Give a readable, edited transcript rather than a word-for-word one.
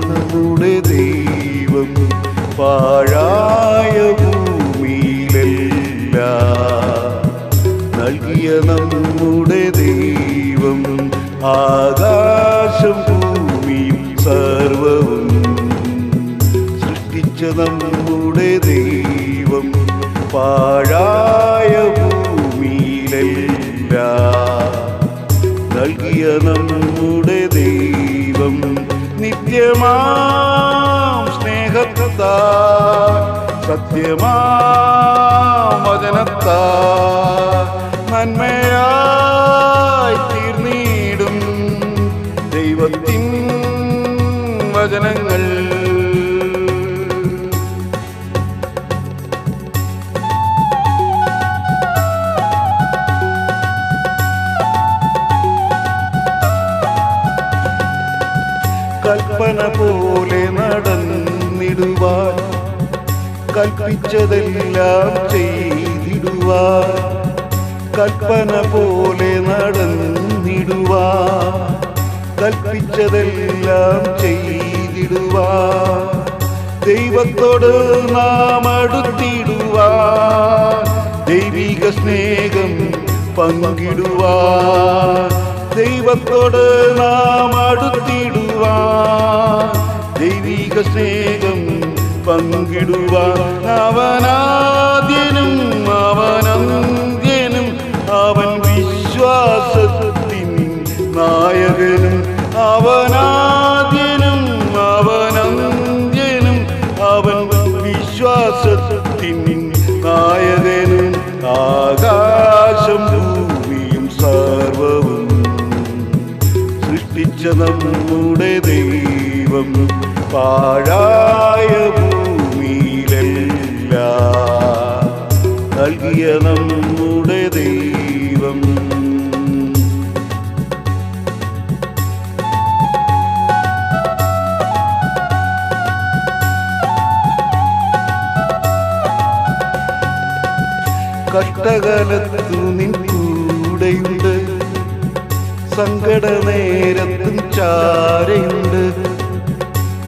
നമ്മുടെ ദൈവം പാഴായ ഭൂമിയിലെല്ലാം നൽകിയ നമ്മുടെ ദൈവം ആകാശം ഭൂമിയും സർവവും സൃഷ്ടിച്ച നമ്മുടെ ദൈവം പാഴായ ഭൂമിയിലെല്ലാം നൽകിയ നമ്മുടെ ദൈവം നിത്യമാം സ്നേഹത്താൽ സത്യമാം വചനത്താൽ നന്മയായി തീർന്നിടും ദൈവത്തിൻ വചനങ്ങൾ. കൽപ്പന പോലെ നടന്നിടുവാൻ കൽപ്പിച്ചതെല്ലാം ചെയ്തിടുവാൻ കൽപ്പന പോലെ നടന്നിടുവാൻ കൽപ്പിച്ചതെല്ലാം ചെയ്തിടുവാൻ ദൈവത്തോട് നാം അടുത്തിടുവാൻ ദൈവിക സ്നേഹം പങ്കിടുവാൻ ദൈവത്തോട് നാം അടുത്തിടുവാൻ ദൈവിക സ്നേഹം പങ്കിടുവാൻ അവനാദ്യനും അവനന്ത്യനും അവൻ വിശ്വാസത്തിൻ നായകനും അവനാദ്യനും അവനന്ത്യനും അവൻ വിശ്വാസത്തിൻ നായകനും ആകാശം ഭൂമിയും സർവവും സൃഷ്ടിച്ച നമ്മുടെ ദൈവം പാഴായ ഭൂമിയിലെല്ലാം നൽകിയ നമ്മുടെ ദൈവം. കഷ്ടകാലത്തു നിൻ കൂടെയുണ്ട് സങ്കട നേരത്തും ചാരയുണ്ട്